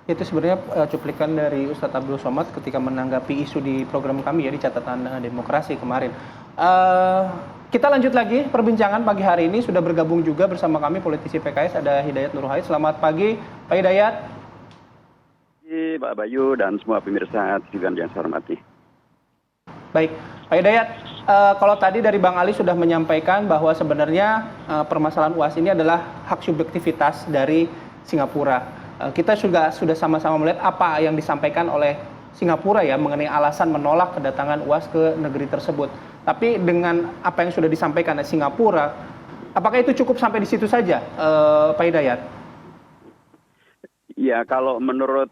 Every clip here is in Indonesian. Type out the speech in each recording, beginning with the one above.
Itu sebenarnya cuplikan dari Ustadz Abdul Somad ketika menanggapi isu di program kami ya di catatan demokrasi kemarin. Eh, kita lanjut lagi perbincangan pagi hari ini, sudah bergabung juga bersama kami politisi PKS ada Hidayat Nur Wahid. Selamat pagi Pak Hidayat. Pak Bayu dan semua pemirsa juga yang saya hormati. Baik, Pak Hidayat, kalau tadi dari Bang Ali sudah menyampaikan bahwa sebenarnya permasalahan UAS ini adalah hak subjektivitas dari Singapura. Kita sudah sama-sama melihat apa yang disampaikan oleh Singapura ya mengenai alasan menolak kedatangan UAS ke negeri tersebut. Tapi dengan apa yang sudah disampaikan oleh Singapura, apakah itu cukup sampai di situ saja, Pak Hidayat? Ya, kalau menurut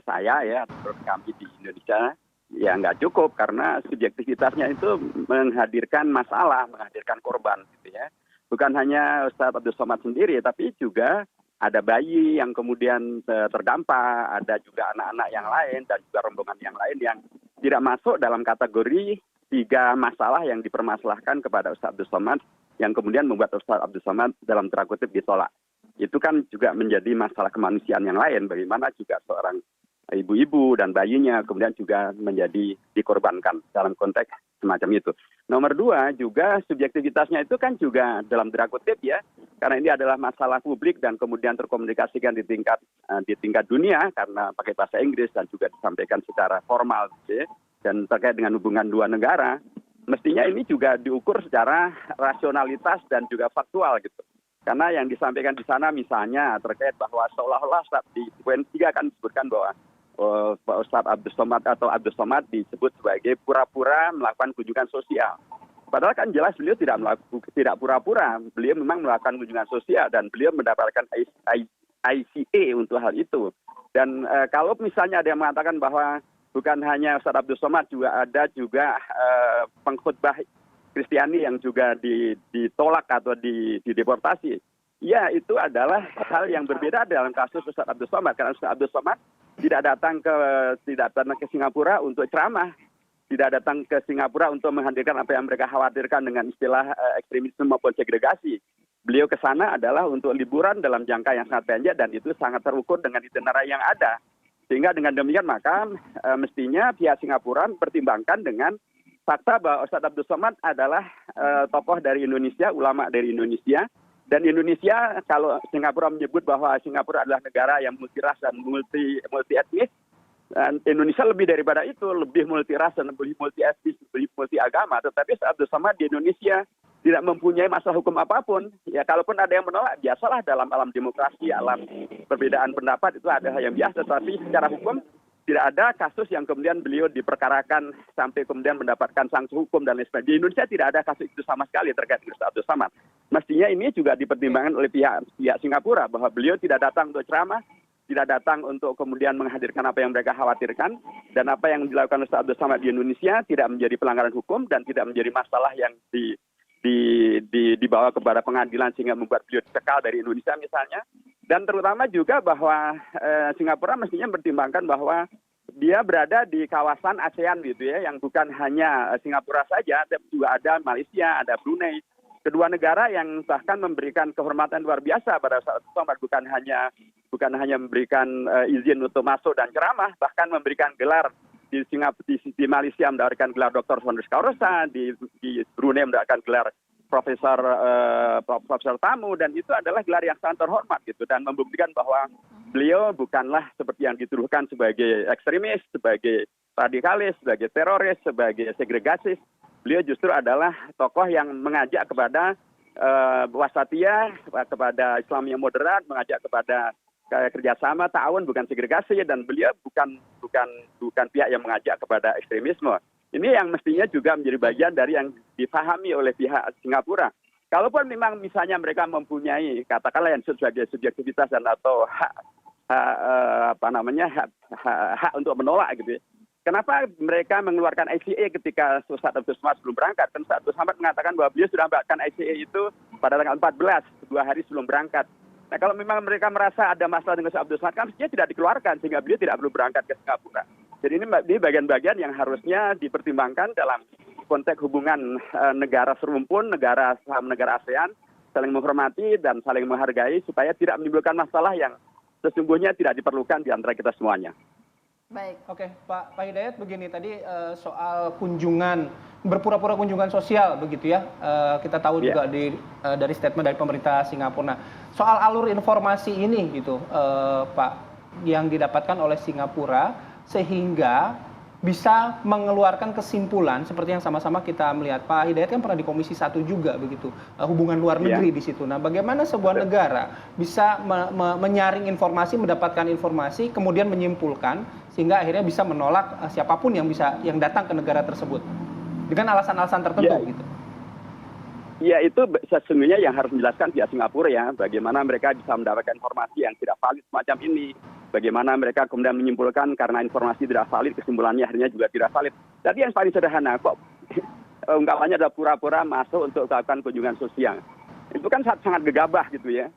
saya ya, menurut kami di Indonesia, ya nggak cukup karena subjektivitasnya itu menghadirkan masalah, menghadirkan korban gitu ya. Bukan hanya Ustadz Abdul Somad sendiri, tapi juga ada bayi yang kemudian terdampak, ada juga anak-anak yang lain dan juga rombongan yang lain yang tidak masuk dalam kategori 3 masalah yang dipermasalahkan kepada Ustadz Abdul Somad yang kemudian membuat Ustadz Abdul Somad dalam tanda kutip ditolak. Itu kan juga menjadi masalah kemanusiaan yang lain, bagaimana juga seorang ibu-ibu dan bayinya kemudian juga menjadi dikorbankan dalam konteks semacam itu. Nomor 2 juga subjektivitasnya itu kan juga dalam tanda kutip ya, karena ini adalah masalah publik dan kemudian terkomunikasikan di tingkat dunia karena pakai bahasa Inggris dan juga disampaikan secara formal gitu ya, dan terkait dengan hubungan 2 negara, mestinya ini juga diukur secara rasionalitas dan juga faktual gitu. Karena yang disampaikan di sana misalnya terkait bahwa seolah-olah di poin 3 kan disebutkan bahwa Ustadz Abdul Somad atau Abdul Somad disebut sebagai pura-pura melakukan kunjungan sosial. Padahal kan jelas beliau tidak pura-pura, beliau memang melakukan kunjungan sosial dan beliau mendapatkan ICA untuk hal itu. Dan kalau misalnya ada yang mengatakan bahwa bukan hanya Ustadz Abdul Somad, ada juga pengkhutbah Kristiani yang juga ditolak atau dideportasi. Ya, itu adalah hal yang berbeda dalam kasus Ustadz Abdul Somad. Karena Ustadz Abdul Somad tidak datang ke Singapura untuk ceramah, tidak datang ke Singapura untuk menghadirkan apa yang mereka khawatirkan dengan istilah ekstremisme maupun segregasi. Beliau ke sana adalah untuk liburan dalam jangka yang sangat pendek dan itu sangat terukur dengan itinerary yang ada. Sehingga dengan demikian maka mestinya pihak Singapura mempertimbangkan dengan fakta bahwa Ustadz Abdul Somad adalah tokoh dari Indonesia, ulama dari Indonesia. Dan Indonesia, kalau Singapura menyebut bahwa Singapura adalah negara yang multiras dan multi etnis, dan Indonesia lebih daripada itu, lebih multiras dan lebih multi etnis, lebih multi agama. Tetapi Ustadz Abdul Somad di Indonesia tidak mempunyai masalah hukum apapun. Ya kalaupun ada yang menolak, biasalah dalam alam demokrasi, alam perbedaan pendapat itu ada hal yang biasa. Tapi secara hukum tidak ada kasus yang kemudian beliau diperkarakan sampai kemudian mendapatkan sanksi hukum dan lain sebagainya. Di Indonesia tidak ada kasus itu sama sekali terkait dengan Ustadz Abdul Somad. Mestinya ini juga dipertimbangkan oleh pihak Singapura bahwa beliau tidak datang untuk ceramah, tidak datang untuk kemudian menghadirkan apa yang mereka khawatirkan, dan apa yang dilakukan Ustadz Abdul Somad di Indonesia tidak menjadi pelanggaran hukum dan tidak menjadi masalah yang dibawa kepada pengadilan sehingga membuat beliau dicekal dari Indonesia misalnya. Dan terutama juga bahwa Singapura mestinya mempertimbangkan bahwa dia berada di kawasan ASEAN gitu ya, yang bukan hanya Singapura saja, tapi juga ada Malaysia, ada Brunei. Kedua negara yang bahkan memberikan kehormatan luar biasa pada saat itu, bukan hanya memberikan izin untuk masuk dan ceramah, bahkan memberikan gelar di Malaysia mendapatkan gelar Dr. Honoris Causa, di Brunei mendapatkan gelar profesor tamu, dan itu adalah gelar yang sangat terhormat gitu, dan membuktikan bahwa beliau bukanlah seperti yang dituduhkan sebagai ekstremis, sebagai radikalis, sebagai teroris, sebagai segregasis. Beliau justru adalah tokoh yang mengajak kepada wasatiyah, kepada Islam yang moderat, mengajak kepada kerjasama, ta'awun, bukan segregasi, dan beliau bukan pihak yang mengajak kepada ekstremisme. Ini yang mestinya juga menjadi bagian dari yang dipahami oleh pihak Singapura. Kalaupun memang misalnya mereka mempunyai katakanlah yang sebagai subjektivitas dan atau hak untuk menolak gitu ya. Kenapa mereka mengeluarkan ICA ketika Ustadz Abdul Somad belum berangkat? Kan Ustadz Abdul Somad mengatakan bahwa beliau sudah mendapatkan ICA itu pada tanggal 14, 2 hari sebelum berangkat. Nah, kalau memang mereka merasa ada masalah dengan Ustadz Abdul Somad, kan mestinya tidak dikeluarkan sehingga beliau tidak perlu berangkat ke Singapura. Jadi ini bagian-bagian yang harusnya dipertimbangkan dalam konteks hubungan negara serumpun, negara ASEAN, saling menghormati dan saling menghargai supaya tidak menimbulkan masalah yang sesungguhnya tidak diperlukan di antara kita semuanya. Baik. Oke, Pak Hidayat, begini tadi soal kunjungan berpura-pura kunjungan sosial begitu ya. Kita tahu juga dari statement dari pemerintah Singapura. Nah, soal alur informasi ini gitu, Pak, yang didapatkan oleh Singapura sehingga bisa mengeluarkan kesimpulan seperti yang sama-sama kita melihat. Pak Hidayat kan pernah di Komisi 1 juga begitu, hubungan luar negeri di situ. Nah, bagaimana sebuah negara bisa menyaring informasi, mendapatkan informasi, kemudian menyimpulkan sehingga akhirnya bisa menolak siapapun yang datang ke negara tersebut dengan alasan-alasan tertentu gitu. Ya, itu sesungguhnya yang harus menjelaskan pihak Singapura ya, bagaimana mereka bisa mendapatkan informasi yang tidak valid semacam ini. Bagaimana mereka kemudian menyimpulkan karena informasi tidak valid, kesimpulannya akhirnya juga tidak valid. Tadi yang paling sederhana, kok ungkapannya adalah pura-pura masuk untuk melakukan kunjungan sosial. Itu kan sangat gegabah gitu ya.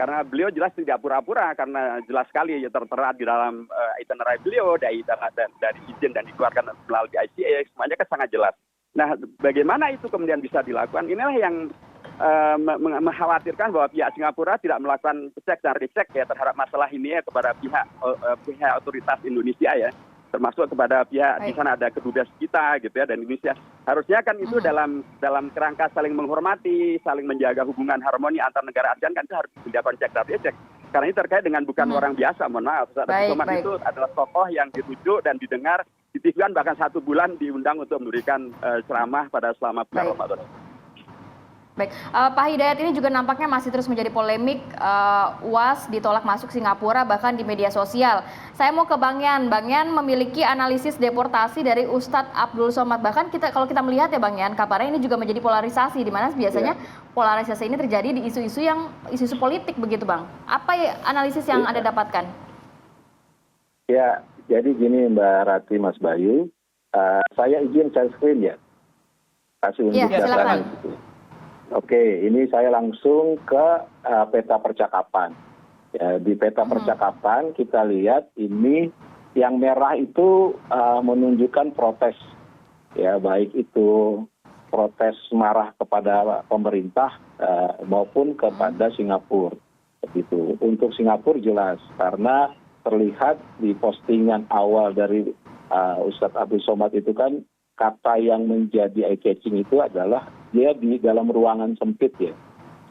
Karena beliau jelas tidak pura-pura, karena jelas sekali ya tertera di dalam itinerary beliau, dari izin dan dikeluarkan melalui ICA, semuanya kan sangat jelas. Nah, bagaimana itu kemudian bisa dilakukan? Inilah yang mengkhawatirkan bahwa pihak Singapura tidak melakukan cek dan recheck ya terhadap masalah ini ya kepada pihak otoritas Indonesia ya, termasuk kepada pihak di sana ada kedubes kita gitu ya, dan Indonesia harusnya kan itu dalam kerangka saling menghormati, saling menjaga hubungan harmoni antar negara ASEAN kan itu harus dilakukan cek dan recheck. Karena ini terkait dengan bukan orang biasa, mohon maaf. Ustaz Abdul Somad itu adalah tokoh yang dirujuk dan didengar di TV bahkan 1 bulan diundang untuk memberikan ceramah pada selama bulan Ramadan. Baik, Pak Hidayat, ini juga nampaknya masih terus menjadi polemik. UAS ditolak masuk Singapura bahkan di media sosial. Saya mau ke Bang Yan. Bang Yan memiliki analisis deportasi dari Ustadz Abdul Somad. Bahkan kalau kita melihat ya Bang Yan, kabarnya ini juga menjadi polarisasi, di mana biasanya polarisasi ini terjadi di isu-isu politik begitu Bang. Apa analisis yang Anda dapatkan? Ya, jadi gini Mbak Rati, Mas Bayu, saya izin share screen ya. Kasih unjuk silakan. Gitu. Oke, ini saya langsung ke peta percakapan. Ya, di peta percakapan kita lihat ini yang merah itu menunjukkan protes, ya baik itu protes marah kepada pemerintah maupun kepada Singapura. Begitu. Untuk Singapura jelas karena terlihat di postingan awal dari Ustadz Abdul Somad itu kan kata yang menjadi eye-catching itu adalah dia di dalam ruangan sempit ya,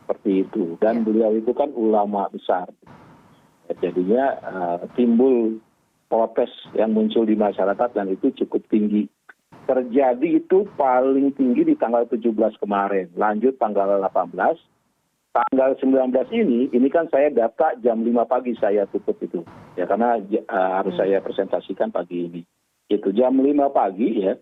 seperti itu. Dan beliau itu kan ulama besar. Jadinya timbul protes yang muncul di masyarakat dan itu cukup tinggi. Terjadi itu paling tinggi di tanggal 17 kemarin, lanjut tanggal 18. Tanggal 19 ini kan saya data jam 5 pagi saya tutup itu. Ya karena harus saya presentasikan pagi ini. Itu jam 5 pagi ya.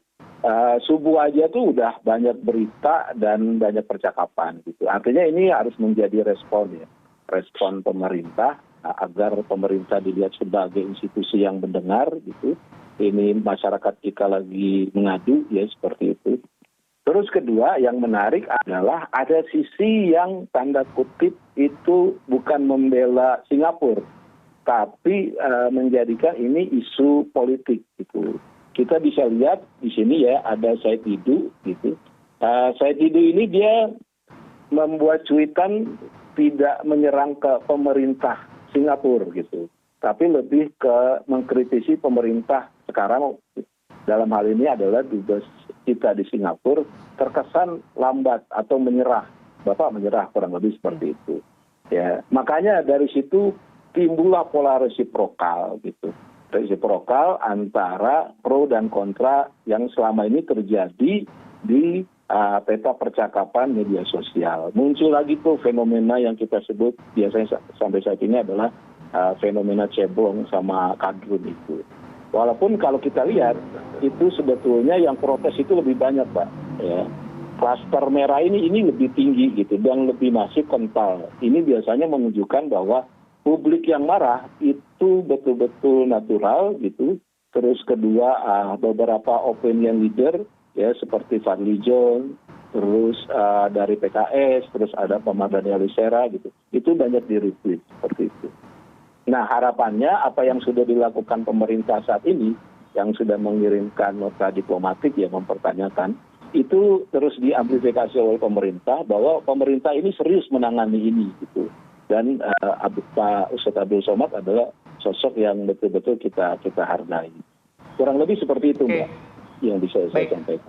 Subuh aja tuh udah banyak berita dan banyak percakapan gitu. Artinya ini harus menjadi respon ya, respon pemerintah agar pemerintah dilihat sebagai institusi yang mendengar gitu. Ini masyarakat kita lagi mengadu ya seperti itu. Terus kedua yang menarik adalah ada sisi yang tanda kutip itu bukan membela Singapura, tapi menjadikan ini isu politik gitu. Kita bisa lihat di sini ya ada Said Didu gitu. Said Didu ini dia membuat cuitan tidak menyerang ke pemerintah Singapura gitu, tapi lebih ke mengkritisi pemerintah sekarang. Dalam hal ini adalah dubes kita di Singapura terkesan lambat atau menyerah. Bapak menyerah kurang lebih seperti itu. Ya, makanya dari situ timbullah pola resiprokal gitu. Resiprokal antara pro dan kontra yang selama ini terjadi di peta percakapan media sosial. Muncul lagi tuh fenomena yang kita sebut biasanya sampai saat ini adalah fenomena cebong sama kadrun itu. Walaupun kalau kita lihat itu sebetulnya yang protes itu lebih banyak Pak. Ya. Klaster merah ini lebih tinggi gitu dan lebih masif kental. Ini biasanya menunjukkan bahwa publik yang marah itu betul-betul natural gitu. Terus kedua beberapa opinion leader ya seperti Fadli John, terus dari PKS, terus ada Pak Mardhani Alisera gitu. Itu banyak di-retweet seperti itu. Nah harapannya apa yang sudah dilakukan pemerintah saat ini yang sudah mengirimkan nota diplomatik ya mempertanyakan itu terus diamplifikasi oleh pemerintah bahwa pemerintah ini serius menangani ini gitu. dan Pak Ustadz Abdul Somad adalah sosok yang betul-betul kita hargai. Kurang lebih seperti itu, Mbak, yang bisa saya sampaikan.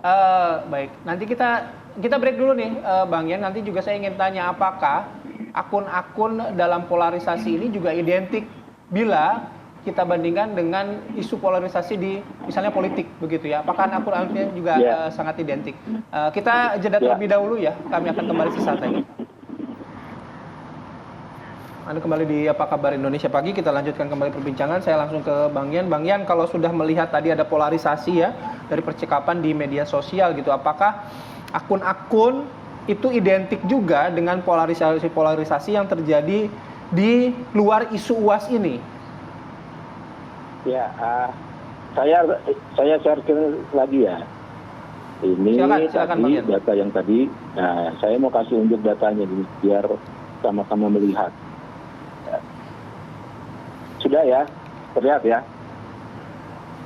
Baik, nanti kita break dulu nih, Bang Yan. Nanti juga saya ingin tanya apakah akun-akun dalam polarisasi ini juga identik bila kita bandingkan dengan isu polarisasi di misalnya politik begitu ya. Apakah akun-akunnya juga sangat identik? Kita jeda terlebih dahulu ya. Kami akan kembali sesaat lagi. Anda kembali di Apa Kabar Indonesia Pagi, kita lanjutkan kembali perbincangan. Saya langsung ke Bang Yan. Bang Yan, kalau sudah melihat tadi ada polarisasi ya dari percakapan di media sosial gitu, apakah akun-akun itu identik juga dengan polarisasi yang terjadi di luar isu UAS ini? Ya, saya share lagi ya. Ini silakan, tadi data yang tadi, saya mau kasih unjuk datanya biar sama-sama melihat. Sudah ya, terlihat ya?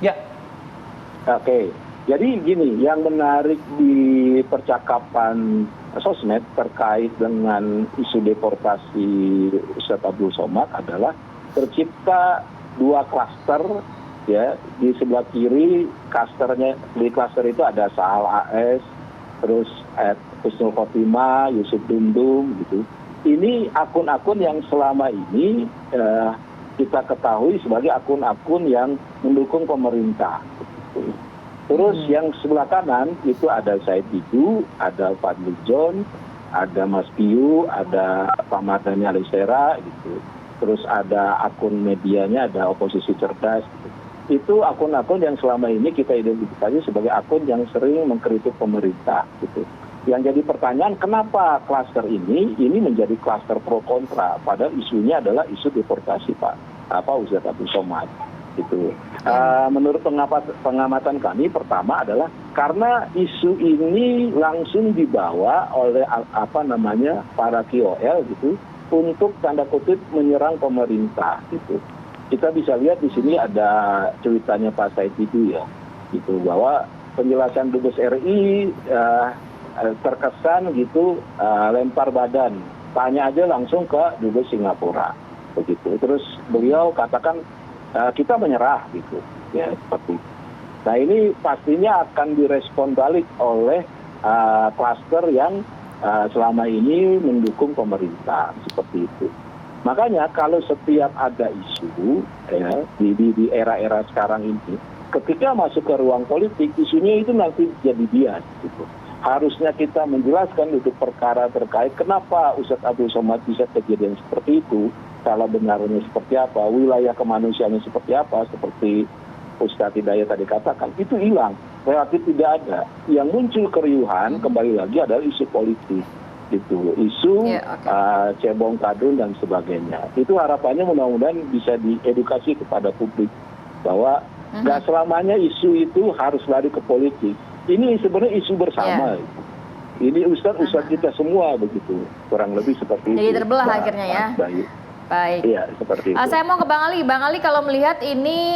Ya. Oke, jadi gini, yang menarik di percakapan sosmed terkait dengan isu deportasi Ustadz Abdul Somad adalah tercipta dua klaster ya. Di sebelah kiri di klaster itu ada Sahal AS, terus Husnul Khotimah, Yusuf Dundung gitu. Ini akun-akun yang selama ini kita ketahui sebagai akun-akun yang mendukung pemerintah. Terus yang sebelah kanan itu ada Said Didu, ada Fadli John, ada Mas Piu, ada Pak Mardhani Alisera gitu. Terus ada akun medianya, ada Oposisi Cerdas gitu. Itu akun-akun yang selama ini kita identifikasi sebagai akun yang sering mengkritik pemerintah gitu. Yang jadi pertanyaan, kenapa klaster ini menjadi klaster pro kontra, padahal isunya adalah isu deportasi Pak Ustadz Abdul Somad. Gitu. Menurut pengamatan kami, pertama adalah karena isu ini langsung dibawa oleh para KOL gitu untuk tanda kutip menyerang pemerintah gitu. Kita bisa lihat di sini ada ceritanya Pak Said Didu ya, gitu, bahwa penjelasan Dubes RI terkesan gitu lempar badan, tanya aja langsung ke Dubes Singapura begitu. Terus beliau katakan kita menyerah gitu ya, seperti itu. Nah, ini pastinya akan direspon balik oleh klaster yang selama ini mendukung pemerintah seperti itu. Makanya kalau setiap ada isu ya, di era-era sekarang ini, ketika masuk ke ruang politik, isunya itu nanti jadi bias gitu. Harusnya kita menjelaskan duduk perkara terkait kenapa Ustadz Abdul Somad bisa kejadian seperti itu, salah benarnya seperti apa, wilayah kemanusiaannya seperti apa, seperti Ustadz Hidayat tadi katakan, itu hilang, relatif tidak ada. Yang muncul keriuhan kembali lagi adalah isu politik, gitu, isu cebong kadrun dan sebagainya. Itu harapannya mudah-mudahan bisa diedukasi kepada publik bahwa nggak selamanya isu itu harus lari ke politik. Ini sebenarnya isu bersama. Ini ustadz kita semua begitu, kurang lebih seperti itu. Jadi terbelah akhirnya ya. Baik. Iya, seperti itu. Saya mau ke Bang Ali. Bang Ali, kalau melihat ini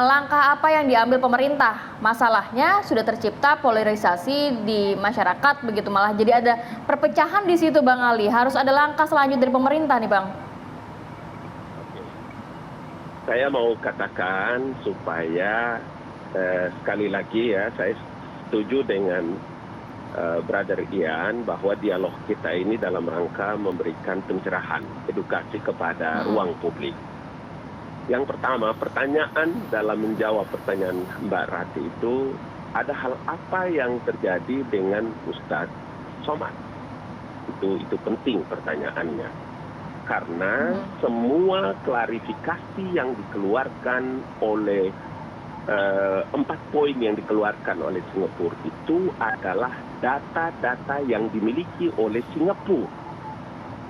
langkah apa yang diambil pemerintah? Masalahnya sudah tercipta polarisasi di masyarakat begitu, malah jadi ada perpecahan di situ, Bang Ali. Harus ada langkah selanjutnya dari pemerintah nih, Bang. Saya mau katakan supaya sekali lagi ya, saya setuju dengan Brother Ian bahwa dialog kita ini dalam rangka memberikan pencerahan, edukasi kepada ruang publik. Yang pertama, pertanyaan dalam menjawab pertanyaan Mbak Rati itu, ada hal apa yang terjadi dengan Ustadz Somad? Itu penting pertanyaannya. Karena semua klarifikasi yang dikeluarkan oleh 4 poin yang dikeluarkan oleh Singapura itu adalah data-data yang dimiliki oleh Singapura.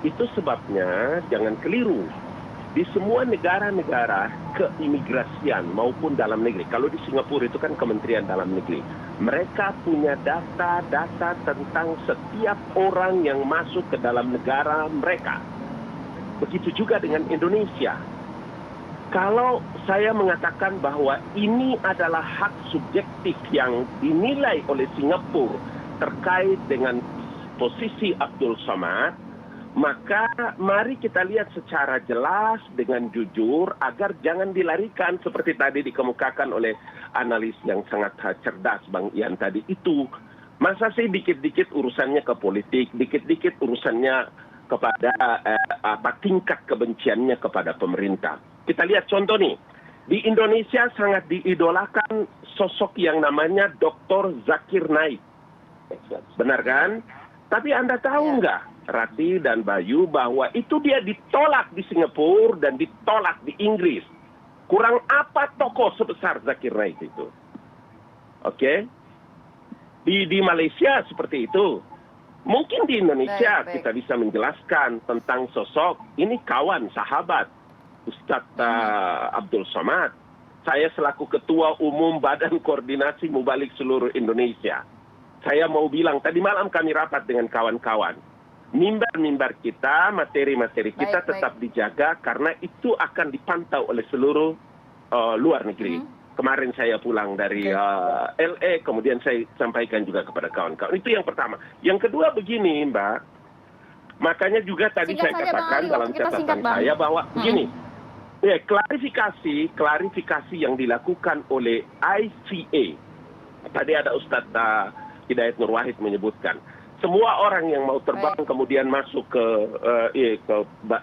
Itu sebabnya jangan keliru. Di semua negara-negara keimigrasian maupun dalam negeri, kalau di Singapura itu kan Kementerian Dalam Negeri, mereka punya data-data tentang setiap orang yang masuk ke dalam negara mereka. Begitu juga dengan Indonesia. Kalau saya mengatakan bahwa ini adalah hak subjektif yang dinilai oleh Singapura terkait dengan posisi Abdul Somad, Maka mari kita lihat secara jelas dengan jujur agar jangan dilarikan seperti tadi dikemukakan oleh analis yang sangat cerdas Bang Ian tadi itu. Masa sih dikit-dikit urusannya ke politik, dikit-dikit urusannya kepada tingkat kebenciannya kepada pemerintah. Kita lihat contoh nih, di Indonesia sangat diidolakan sosok yang namanya Dr. Zakir Naik. Benar kan? Tapi Anda tahu nggak, Rati dan Bayu, bahwa itu dia ditolak di Singapura dan ditolak di Inggris. Kurang apa tokoh sebesar Zakir Naik itu? Oke? Di Malaysia seperti itu. Mungkin di Indonesia kita bisa menjelaskan tentang sosok ini kawan, sahabat Ustadz Abdul Somad. Saya selaku Ketua Umum Badan Koordinasi Mubalik seluruh Indonesia. Saya mau bilang, tadi malam kami rapat dengan kawan-kawan. Mimbar-mimbar kita, materi-materi kita tetap dijaga karena itu akan dipantau oleh seluruh luar negeri. Kemarin saya pulang dari LA, kemudian saya sampaikan juga kepada kawan-kawan. Itu yang pertama. Yang kedua begini, Mbak. Makanya juga tadi saya katakan dalam catatan saya bahwa begini. Ya, klarifikasi yang dilakukan oleh ICA. Tadi ada Ustadz Hidayat Nur Wahid menyebutkan. Semua orang yang mau terbang kemudian masuk ke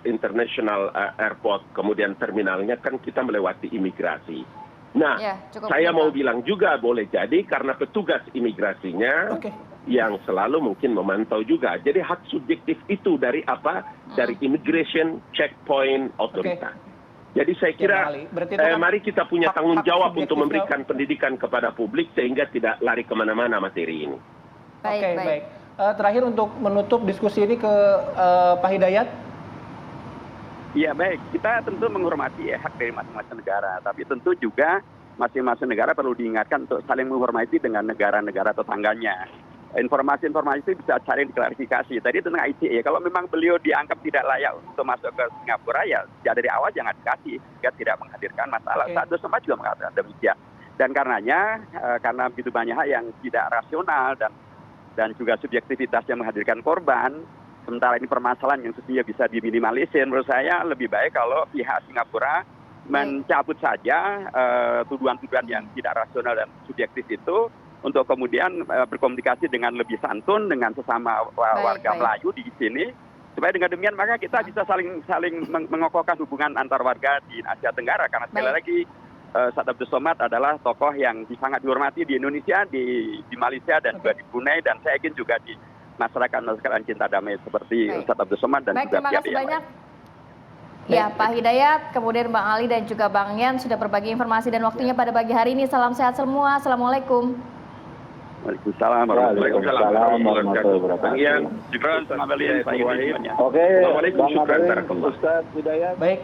International Airport, kemudian terminalnya kan kita melewati imigrasi. Nah, saya mau bilang juga boleh jadi karena petugas imigrasinya yang selalu mungkin memantau juga. Jadi hak subjektif itu dari apa? Dari Immigration Checkpoint Authority. Jadi saya kira mari kita punya tanggung jawab untuk memberikan pendidikan kepada publik sehingga tidak lari kemana-mana materi ini. Baik. Terakhir untuk menutup diskusi ini ke Pak Hidayat. Ya baik, kita tentu menghormati hak dari masing-masing negara, tapi tentu juga masing-masing negara perlu diingatkan untuk saling menghormati dengan negara-negara tetangganya. Informasi-informasi itu bisa saling diklarifikasi. Tadi tentang ICA, kalau memang beliau dianggap tidak layak untuk masuk ke Singapura, ya dari awal jangan dikasih, jika tidak menghadirkan masalah. Abdul Somad juga mengatakan demikian. Dan karenanya, karena begitu banyak hal yang tidak rasional dan juga subjektivitas yang menghadirkan korban, sementara ini permasalahan yang sesungguhnya bisa diminimalisir, menurut saya lebih baik kalau pihak Singapura mencabut saja tuduhan-tuduhan yang tidak rasional dan subjektif itu untuk kemudian berkomunikasi dengan lebih santun dengan sesama warga Melayu di sini, supaya dengan demikian maka kita bisa saling mengokohkan hubungan antar warga di Asia Tenggara. Karena sekali lagi Ustadz Abdul Somad adalah tokoh yang sangat dihormati di Indonesia, di Malaysia dan juga di Brunei, dan saya yakin juga di masyarakat cinta damai seperti Ustadz Abdul Somad dan juga pihak yang lain. Ya, Pak Hidayat, kemudian Bang Ali dan juga Bang Yan sudah berbagi informasi dan waktunya pada pagi hari ini. Salam sehat semua. Assalamualaikum. Waalaikumsalam warahmatullahi wabarakatuh. Oke, Bang Ustadz Hidayat. Baik.